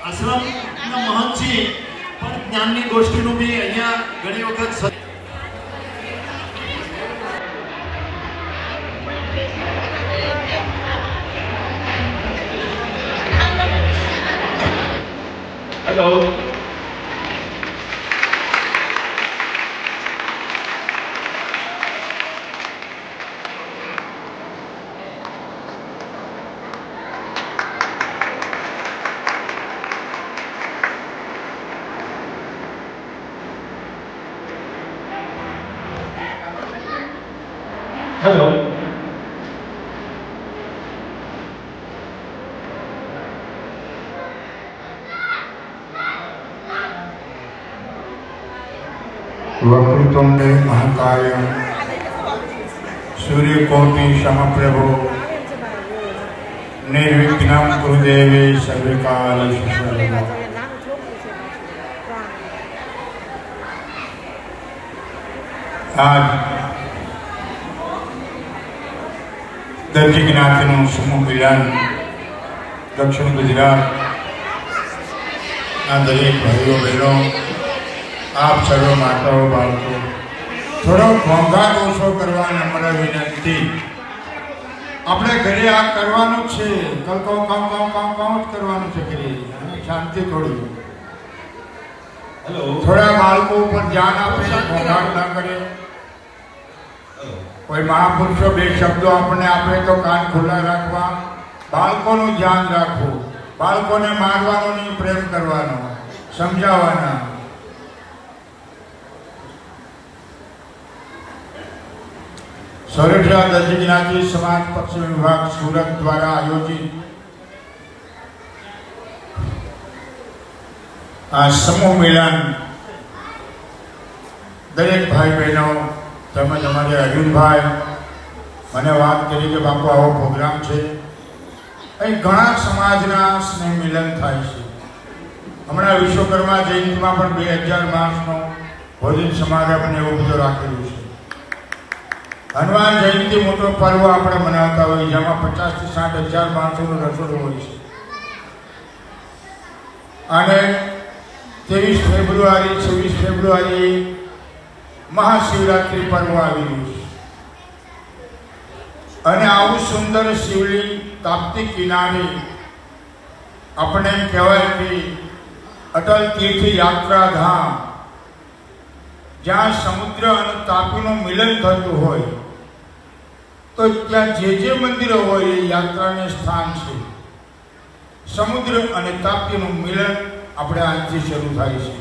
આશ્રમના મહંતજી પણ જ્ઞાનની ગોષ્ઠીનું બી અહીંયા ઘણી વખત હેલો હેલો वक्रतुंड महाकाय सूर्यकोटि समप्रभो निर्विघ्नं कुरुदेवे सर्वकाल सर्वदा। आज દર્શકનાથનું સમૂહ મિલન દક્ષિણ ગુજરાતના દરેક ભાઈઓ બહેનો, આપ સર્વ માતાઓ બાળકો, થોડો ઘોંઘાટ ઓછો કરવા નમ્ર વિનંતી. આપણે ઘરે આ કરવાનું જ છે, કલકાઉ કામ કામ કામ કામ જ કરવાનું છે. ઘરે શાંતિ થોડી. હેલો થોડા બાળકો ઉપર ધ્યાન આપે, ઘોંઘાટ ના કરે. કોઈ મહાપુરુષો બે શબ્દો આપણને આપે તો કાન ખુલ્લા રાખવા, બાળકોનું ધ્યાન રાખવું. બાળકોને મારવાનો નહીં, પ્રેમ કરવાનો, સમજાવવાના. સોરઠિયા દર્શકનાથી સમાજ પક્ષ વિભાગ સુરત દ્વારા આયોજિત આ સમૂહ મિલન દરેક ભાઈ બહેનો તેમજ અમારે અર્જુનભાઈ મને વાત કરી કે બાપુ આવો પ્રોગ્રામ છે. અહીં ઘણા સમાજના સ્નેહ મિલન થાય છે. હમણાં વિશ્વકર્મા જયંતિમાં પણ 2000 માણસનો ભોજન સમારંભ એવું બધું રાખેલું છે. હનુમાન જયંતિ મોટો પર્વ આપણે મનાવતા હોઈએ, જેમાં 50 થી 60 હજાર માણસોનું રસોડું હોય છે. અને 23 ફેબ્રુઆરી 26 ફેબ્રુઆરી મહાશિવરાત્રિ પર્વ આવી રહ્યું છે. અને આવું સુંદર શિવલિંગ તાપ્તી કિનારે આપણે એમ કહેવાય કે અટલ તીર્થ યાત્રાધામ, જ્યાં સમુદ્ર અને તાપીનું મિલન થતું હોય, તો ત્યાં જે મંદિરો હોય એ યાત્રાનું સ્થાન છે. સમુદ્ર અને તાપીનું મિલન આપણે આજથી શરૂ થાય છે.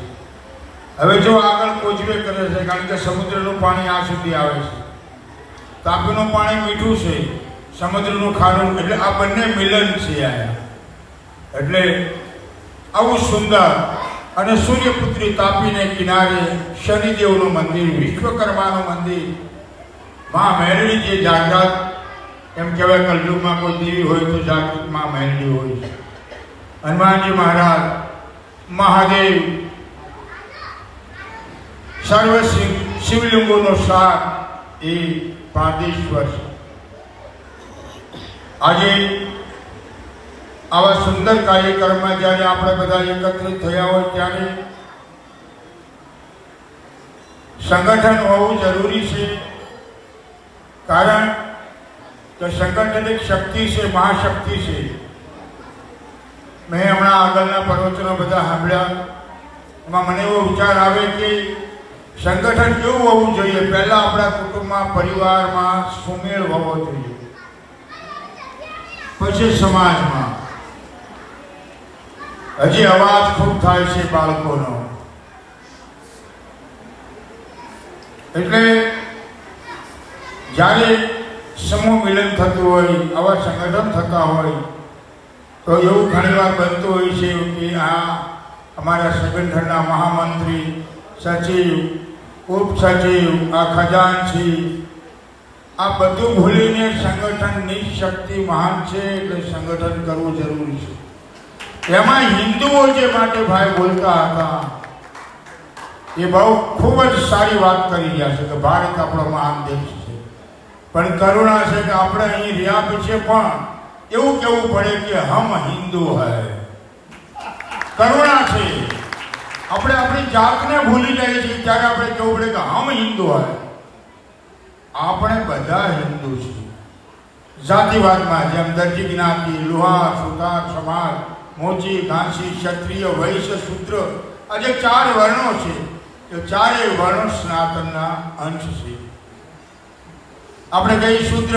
હવે જો આગળ કોચવે કરે છે, કારણ કે સમુદ્રનું પાણી આ સુધી આવે છે, તાપીનું પાણી મીઠું છે, સમુદ્રનું ખારું, એટલે આ બંને મિલન છે આયા. એટલે આવું સુંદર અને સૂર્યપુત્રી તાપીને કિનારે શનિદેવનું મંદિર, વિશ્વકર્માનું મંદિર, મા મેરડી જે જાગ્રત, એમ કહેવાય કલયુગમાં કોઈ દેવી હોય તો જાગૃત મા મેરડી હોય છે. હનુમાનજી મહારાજ, મહાદેવ, સર્વ શિવલિંગોનો સાર એ પારદેશ્વર છે. આજે આવા સુંદર કાર્યક્રમમાં જ્યારે આપણે બધા એકત્રિત થયા હોય ત્યારે સંગઠન હોવું જરૂરી છે. કારણ કે સંગઠન એક શક્તિ છે, મહાશક્તિ છે. મેં હમણાં આગળના પ્રવચનો બધા સાંભળ્યા, એમાં મને એવો વિચાર આવે કે સંગઠન કેવું હોવું જોઈએ. પહેલા આપણા કુટુંબમાં, પરિવારમાં સુમેળ હોવો જોઈએ, પછી સમાજમાં. હજી અવાજ ખૂબ થાય છે બાળકોનો. એટલે જ્યારે સમૂહ મિલન થતું હોય, આવા સંગઠન થતા હોય, તો એવું ઘણીવાર બનતું હોય છે કે આ અમારા સંગઠનના મહામંત્રી, સચિવ, ઉપસચિવ, આ ખજાનચી, આ બધું ભૂલીને સંગઠનની શક્તિ મહાન છે, એટલે સંગઠન કરવું જરૂરી છે. એમાં હિન્દુઓ જે માટે ભાઈ બોલતા હતા એ બહુ ખૂબ જ સારી વાત કરી રહ્યા છે કે ભારત આપણો મહાન દેશ છે. પણ કરુણા છે કે આપણે અહીં રહ્યા પછી પણ એવું કહેવું પડે કે હમ હિન્દુ હૈ. કરુણા છે. આપણે આપણી જાતને ભૂલી જઈએ છીએ ત્યારે આપણે કેવું પડે કે હમ હિન્દુ હોય. આપણે બધા હિન્દુ છીએ. જાતિવાદમાં જેમ દરજી જ્ઞાતિ, લુહાર, સુતાર, સમાજ, મોચી, ઘાંસી, ક્ષત્રિય, વૈશ્ય, શૂદ્ર, આ જે 4 વર્ણો છે એ ચારેય વર્ણો સનાતનના અંશ છે. આપણે કહીએ શૂદ્ર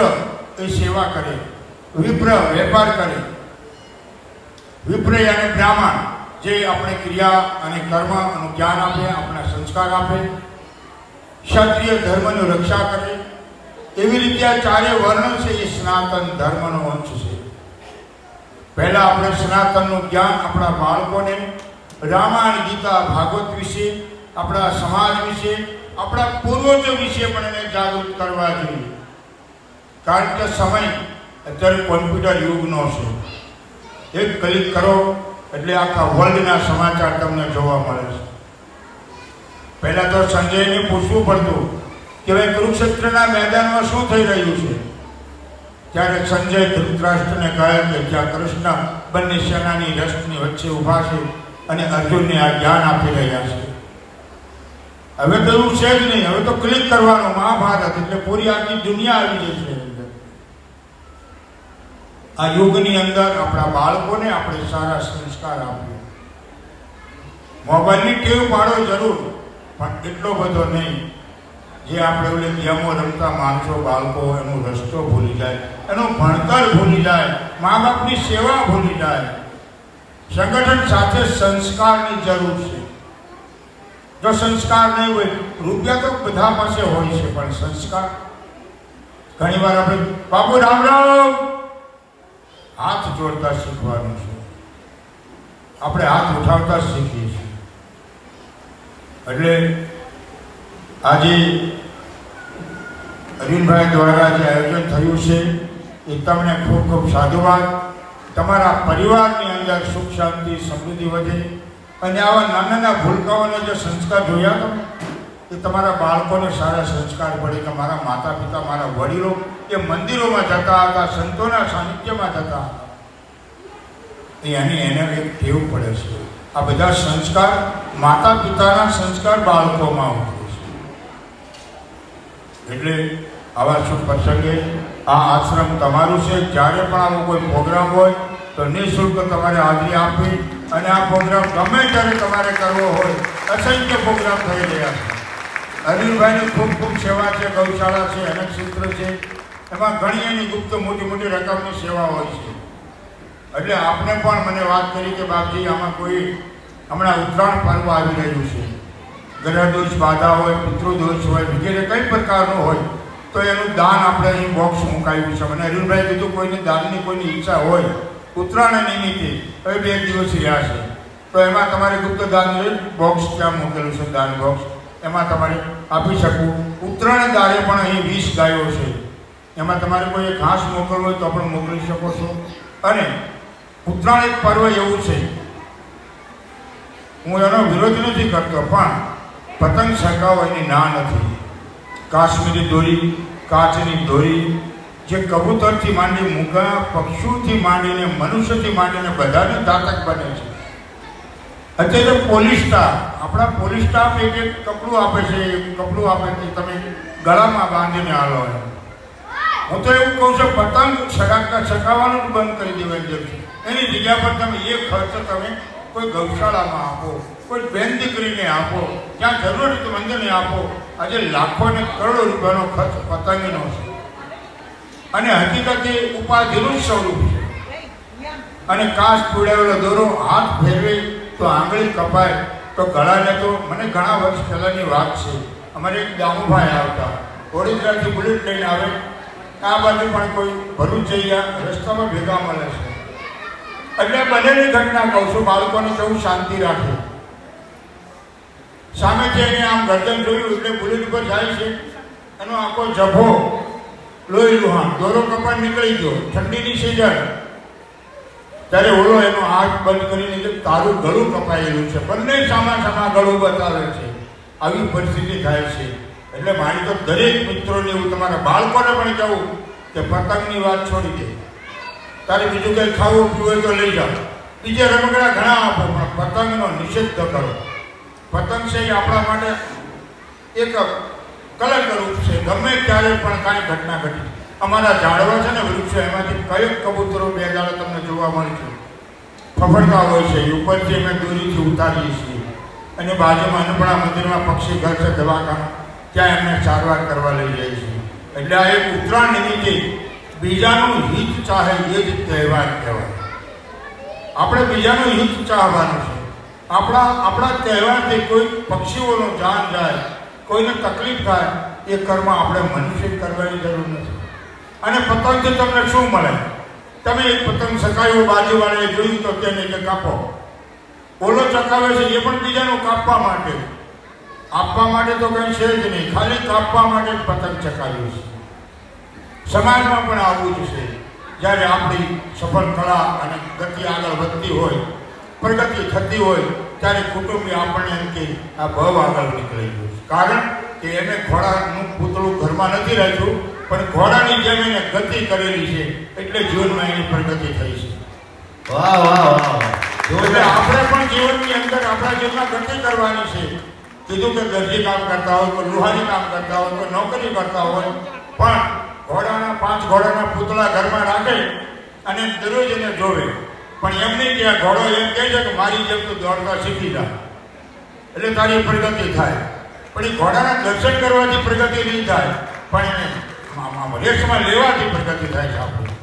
એ સેવા કરે, વિપ્ર વેપાર કરે, વિપ્ર અને બ્રાહ્મણ જે આપણે ક્રિયા અને કર્મનું જ્ઞાન આપે, આપણા સંસ્કાર આપે, ક્ષત્રિય ધર્મની રક્ષા કરે. એવી રીતે આ 4 વર્ણ છે એ સનાતન ધર્મનો અંશ છે. પહેલા આપણે સનાતનનું જ્ઞાન આપણા બાળકોને રામાયણ, ગીતા, ભાગવત વિશે, આપણા સમાજ વિશે, આપણા પૂર્વજો વિશે પણ એને જાગૃત કરવા જોઈએ. કારણ કે સમય અત્યારે કોમ્પ્યુટર યુગનો છે. એક ક્લિક કરો એટલે આખા વર્લ્ડના સમાચાર તમને જોવા મળે છે. પહેલા તો સંજયને પૂછવું પડતું કે ભાઈ કુરુક્ષેત્રના મેદાનમાં શું થઈ રહ્યું છે. ત્યારે સંજય ધૃતરાષ્ટ્રને કહે કે જ્યાં કૃષ્ણ બંને સેનાની રસ્તની વચ્ચે ઊભા છે અને અર્જુનને આ જ્ઞાન આપી રહ્યા છે. હવે તો એવું છે જ નહીં. હવે તો ક્લિક કરવાનું મહાભારત એટલે પૂરી આખી દુનિયા આવી જશે. આ યુગની અંદર આપણા બાળકોને આપણે સારા સંસ્કાર આપીએ. મોબાઈલની ટેવ પાડો જરૂર, પણ એટલો બધો નહીં જે આપણે ઓલે ગેમો રમતા માણસો બાળકો એનો રસ્તો ભૂલી જાય, એનું ભણતર ભૂલી જાય, મા બાપની સેવા ભૂલી જાય. સંગઠન સાથે સંસ્કારની જરૂર છે. જો સંસ્કાર નહીં હોય, રૂપિયા તો બધા પાસે હોય છે, પણ સંસ્કાર ઘણી વાર આપણે બાપુ રામ રામ હાથ જોડતા શીખવાનું છે. આપણે હાથ ઉઠાવતા શીખીએ છીએ. એટલે આજે અરવિંદભાઈ દ્વારા જે આયોજન થયું છે એ તમને ખૂબ ખૂબ સાધુવાદ. તમારા પરિવારની અંદર સુખ શાંતિ સમૃદ્ધિ વધે અને આવા નાના નાના ભૂલકાઓને જે સંસ્કાર જોયા તમે એ તમારા બાળકોને સારા સંસ્કાર પડે કે મારા માતા પિતા, મારા વડીલો એ મંદિરોમાં જતા હતા, સંતોના સાનિધ્યમાં જતા હતા. એને એક ટેવ પડે છે. આ બધા સંસ્કાર માતા પિતાના સંસ્કાર બાળકોમાં ઉતરે છે. એટલે આવા શુભ પ્રસંગે આ આશ્રમ તમારું છે. જ્યારે પણ આવો કોઈ પ્રોગ્રામ હોય તો નિઃશુલ્ક તમારે હાજરી આપવી અને આ પ્રોગ્રામ ગમે ત્યારે તમારે કરવો હોય. અસંખ્ય પ્રોગ્રામ થઈ રહ્યા છે. અરવિંદભાઈની ખૂબ ખૂબ સેવા છે, ગૌશાળા છે, અનેક ક્ષેત્ર છે, એમાં ઘણી એની ગુપ્ત મોટી મોટી રકમની સેવા હોય છે. એટલે આપને પણ મને વાત કરી કે બાપજી આમાં કોઈ હમણાં ઉત્તરાયણ પર્વ આવી રહ્યું છે, ગ્રહ દોષ બાધા હોય, પિતૃદોષ હોય, વગેરે કઈ પ્રકારનું હોય તો એનું દાન આપણે અહીં બોક્સ મુકાવ્યું છે. મને અરવિંદભાઈ કીધું કોઈને દાનની કોઈની ઈચ્છા હોય ઉત્તરાયણ નિમિત્તે હવે 2 દિવસ રહ્યા છે તો એમાં તમારે ગુપ્ત દાન બોક્સ ત્યાં મૂકેલું છે, દાન બોક્સ, એમાં તમારે આપી શકું. ઉત્તરાયણ દારે પણ અહીં 20 ગાયો છે, એમાં તમારે કોઈ ઘાસ મોકલવું હોય તો પણ મોકલી શકો છો. અને ઉત્તરાયણ એક પર્વ એવું છે, હું એનો વિરોધ નથી કરતો, પણ પતંગ ચગાવવા એની ના નથી. કાશ્મીરી દોરી, કાચની દોરી, જે કબૂતરથી માંડી, મૂગા પક્ષીઓથી માંડીને, મનુષ્યથી માંડીને બધાને ઘાતક બને છે. અત્યારે પોલીસ સ્ટાફ, આપણા પોલીસ સ્ટાફ એક કપડું આપે છે, કપડું આપે છે તમે ગળામાં બાંધીને હાલો. હું તો એવું કહું છું પતંગ ચગાવવાનું જ બંધ કરી દેવાની જરૂર છે. એની જગ્યા પર તમે એ ખર્ચ તમે કોઈ ગૌશાળામાં આપો, કોઈ બેન દીકરીને આપો, જ્યાં જરૂરિયાતમંદને આપો. આજે લાખો અને કરોડો રૂપિયાનો ખર્ચ પતંગનો છે અને હકીકતે ઉપાધિનું જ સ્વરૂપ છે. અને કાચ પીવડાવેલો દોરો હાથ ફેરવે તો આંગળી કપાય તો ગળાને તો મને ઘણા વર્ષ પહેલાંની વાત છે. અમારે એક દામુભાઈ આવતા વડોદરાથી બુલેટ લઈને આવે, આ બાજુ પણ કોઈ ભરૂચ જઈ ગયા, રસ્તામાં ભેગા મળે છે. એટલે બંનેની ઘટના કહું છું, બાળકોને કેવું શાંતિ રાખે. સામે જઈને આમ ગરદન જોયું એટલે બુલેટ ઉપર જાય છે, એનો આખો જભો લોહી લુહાણ, દોરો કપાટ નીકળી ગયો, ઠંડીની સિઝન. ત્યારે ઓલો એનો હાથ બંધ કરીને તારું ગળું કપાયેલું છે, બંને સામા ગળું બતાવે છે. આવી પરિસ્થિતિ થાય છે. એટલે મારી તો દરેક મિત્રોને એવું તમારા બાળકોને પણ કહું કે પતંગની વાત છોડી દે. તારે બીજું કંઈ ખાવું પીવું હોય તો લઈ જાઓ, બીજા રમકડા ઘણા આપો, પણ પતંગ નિષેધ કરો. પતંગ છે એ આપણા માટે એક કલંકરૂપ છે. ગમે ત્યારે પણ કાંઈ ઘટના ઘટી. અમારા ઝાડવા છે ને વૃક્ષો, એમાંથી કયેક કબૂતરો બે દાડા તમને જોવા મળે છે, ફફડતા હોય છે. એ ઉપરથી અમે દોરીથી ઉતારીએ છીએ અને બાજુમાં અન્નપૂર્ણા મંદિરમાં પક્ષી ઘર છે દવાખાનું, ત્યાં એમને સારવાર કરવા લઈ જાય છે. એટલે આ એક ઉત્તરાયણ નિમિત્તે બીજાનું હિત ચાહે એ જ તહેવાર કહેવાય. આપણે બીજાનું હિત ચાહવાનું છે. આપણા તહેવારથી કોઈ પક્ષીઓનો જાન જાય, કોઈને તકલીફ થાય, એ કર્મ આપણે મનુષ્ય કરવાની જરૂર નથી. અને પતંગથી તમને શું મળે? તમે એક પતંગ સકાયો, બાજુવાળાએ જોયું તો તેને કે કાપો. ઓલો ચકાવે છે એ પણ બીજાનું કાપવા માટે, આપવા માટે તો કંઈ છે જ નહીં, ખાલી કાપવા માટે જ પતંગ ચકાવ્યું છે. સમાજમાં પણ આવું જ છે. જ્યારે આપણી સફળ કળા અને ગતિ આગળ વધતી હોય, પ્રગતિ થતી હોય, ત્યારે કુટુંબી આપણને એમ કે આ બહુ આગળ નીકળી ગયું છે. કારણ કે એને ઘોડાનું પૂતળું ઘરમાં નથી રાખ્યું, પણ ઘોડાની જેમ એને ગતિ કરેલી છે, એટલે જીવનમાં એની પ્રગતિ થઈ છે. વાહ વાહ વાહ. એટલે આપણે પણ જીવનની અંદર આપણા જીવનમાં ગતિ કરવાની છે. કીધું કે દરજી કામ કરતા હોય, કોઈ લુહારી કામ કરતા હોય, કોઈ નોકરી કરતા હોય, પણ ઘોડાના 5 ઘોડાના પૂતળા ઘરમાં રાખે અને દરરોજ એને જોવે. પણ એમ નહીં કે આ ઘોડો એમ કહે છે કે મારી જેમ તું દોડતા શીખી જા એટલે તારી પ્રગતિ થાય. પણ એ ઘોડાના દર્શન કરવાથી પ્રગતિ નહીં થાય, પણ એને રેસમાં લેવાથી પ્રગતિ થાય છે આપણી.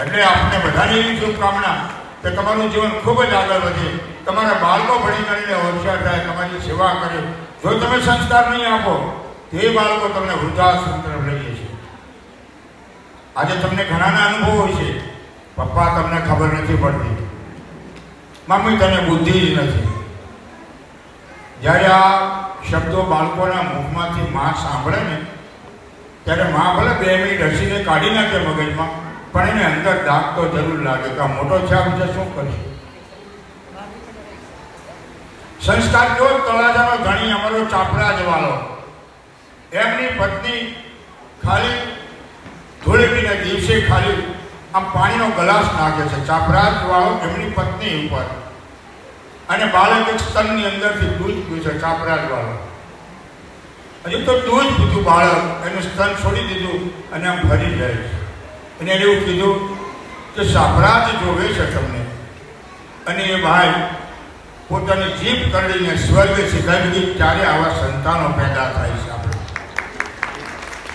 એટલે આપણે બધાની એવી શુભકામના કે તમારું જીવન ખૂબ જ આગળ વધે, તમારા બાળકો ભણી કરીને હોશિયાર થાય, તમારી સેવા કરે. જો તમે સંસ્કાર નહીં આપો તો એ બાળકો તમને વૃદ્ધાશ્રમ તરફ લઈ જશે. આજે તમને ઘણાના અનુભવ હોય છે, પપ્પા તમને ખબર નથી પડતી, મમ્મી તને બુદ્ધિ જ નથી. જ્યારે આ શબ્દો બાળકોના મુખમાંથી માં સાંભળે ને, ત્યારે માં ભલે 2 મિનિટ હસીને કાઢી નાખે મગજમાં, પણ એને અંદર દાગ તો જરૂર લાગે કે આ મોટો છે આપણે શું કરશે. સંસ્કાર કેવો? તળાજાનો ધણી અમારો ચાપરાજ વાળો, એમની પત્ની ખાલી ધૂળેટીના દિવસે ખાલી આમ પાણીનો ગ્લાસ નાખે છે ચાપરાજ વાળો એમની પત્ની ઉપર, અને બાળક એક સ્તનની અંદરથી દૂધ પીવે છે ચાપરાજ વાળો. હજી તો દૂધ પીધું બાળક, એનું સ્તન છોડી દીધું અને આમ ફરી જાય છે. અને એને એવું કીધું કે ચાપરાજ જોવે છે તમને. અને એ ભાઈ પોતાની જીભ કરડીને સ્વર્ગે સીધાવી ગઈ. ત્યારે આવા સંતાનો પેદા થાય છે.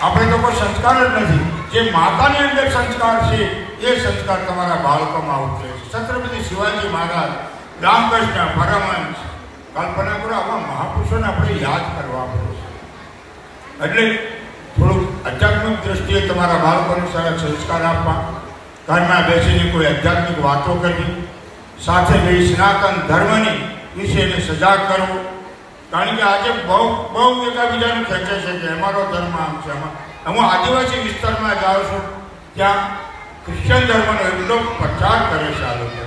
આપણે તો કોઈ સંસ્કાર જ નથી. જે માતાની અંદર સંસ્કાર છે એ સંસ્કાર તમારા બાળકોમાં ઉતરે છે. છત્રપતિ શિવાજી મહારાજ, રામકૃષ્ણ પરમહંસ, કલ્પના કરો, આવા મહાપુરુષોને આપણે યાદ કરવા પડે છે. એટલે થોડુંક આધ્યાત્મિક દ્રષ્ટિએ તમારા બાળકોને સારા સંસ્કાર આપવા, ઘરમાં બેસીને કોઈ આધ્યાત્મિક વાતો કરવી, સાથે મળી સનાતન ધર્મની વિશેને સજાગ કરવો. કારણ કે આજે બહુ એકાબીજાને ખેંચે છે કે અમારો ધર્મ આમ છે. હું આદિવાસી વિસ્તારમાં જાઉં છું, ત્યાં ક્રિશ્ચન ધર્મનો એટલો પ્રચાર કરે છે આ લોકો.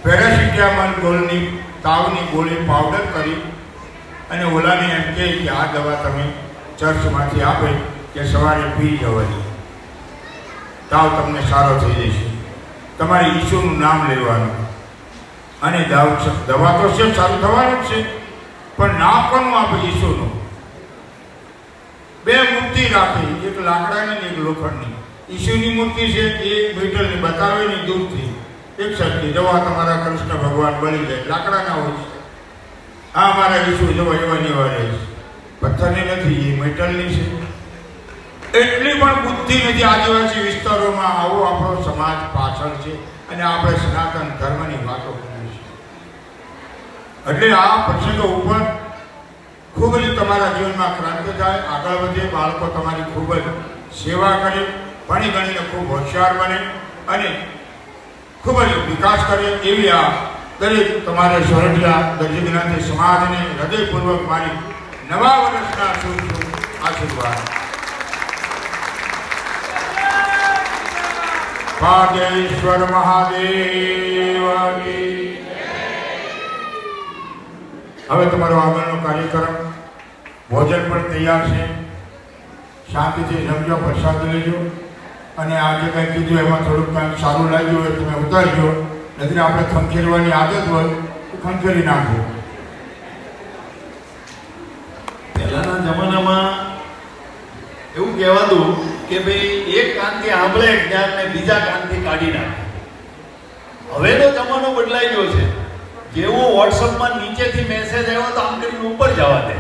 પેરાસિટામોલ ગોળની તાવની ગોળી પાવડર કરી અને ઓલાને એમ કહે કે આ દવા તમે ચર્ચમાંથી આપે કે સવારે પી જવાની, તાવ તમને સારો થઈ જશે. તમારે ઈસુનું નામ લેવાનું અને દવા તો છે સારું થવાનું જ છે, પણ નામ કોનું આપે? ઈસુનું. 2 મૂર્તિ રાખી, એક લાકડાની ને એક લોખંડની. ઈસુની મૂર્તિ છે એ મીટરની બતાવેલી દૂરથી એક સરખી, દવા તમારા કૃષ્ણ ભગવાન બની જાય, લાકડાના હોય છે. આ અમારા ઈસુ જવા એવા રહેવા રહે છે, પથ્થરની નથી, એ મેટલની છે. એટલી પણ બુદ્ધિ નથી આદિવાસી વિસ્તારોમાં. આવો આપણો સમાજ પાછળ છે અને આપણે સનાતન ધર્મની વાતો કરીએ છીએ. એટલે આ પ્રસંગો ઉપર ખૂબ જ તમારા જીવનમાં ક્રાંતિ થાય, આગળ વધે, બાળકો તમારી ખૂબ જ સેવા કરે, ભણી ગણીને ખૂબ હોશિયાર બને અને ખૂબ જ વિકાસ કરે. એવી આ દરેક તમારે સોરઠિયા દરજી જ્ઞાતિ સમાજને હૃદયપૂર્વક મારી નવા વર્ષના શુભ આશીર્વાદ. ભાગેશ્વર મહાદેવ. હવે તમારો આગળનો કાર્યક્રમ, ભોજન પણ તૈયાર છે. શાંતિથી જમજો, પ્રસાદ લેજો અને આજે કંઈ કીધું એમાં થોડુંક કાંઈ સારું લાગ્યું હોય તમે ઉતારજો. નથી આપણે ખંખેરવાની આદત હોય, ખંખેરી નાખો. પહેલાના જમાનામાં એવું કહેવાતું કે ભાઈ એક કાનથી સાંભળે જ્ઞાન ને બીજા કાનથી કાઢી નાખે. હવેનો જમાનો બદલાઈ ગયો છે. જેવો વોટ્સઅપમાં નીચેથી મેસેજ આવ્યો તો આમ કરીને ઉપર જવા દે,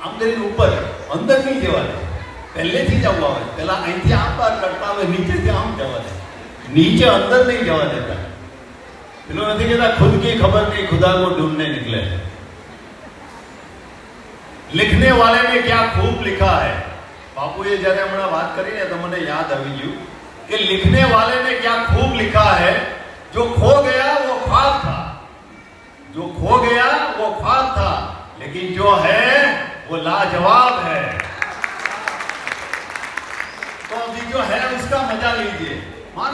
આમ કરીને ઉપર, અંદર નહીં જવા દે. પહેલેથી જ આવવા આવે. પહેલા અહીંથી આમ બહાર કરતા આવે, નીચેથી આમ જવા દે, નીચે અંદર નહીં જવા દેતા. પેલો નથી કહેતા ખુદ કી ખબર નહીં ખુદા કો ઢૂંढने निकले. लिखने वाले ने क्या खूब लिखा है. બાપુએ જ્યારે હમણાં વાત કરીને તો મને યાદ આવી ગયું કે लिखने वाले ने क्या खूब लिखा है. जो खो गया वो ख्वाब था, जो खो गया वो ख्वाब था, लेकिन जो है वो लाजवाब है. तो अभी जो है उसका मजा लीजिए.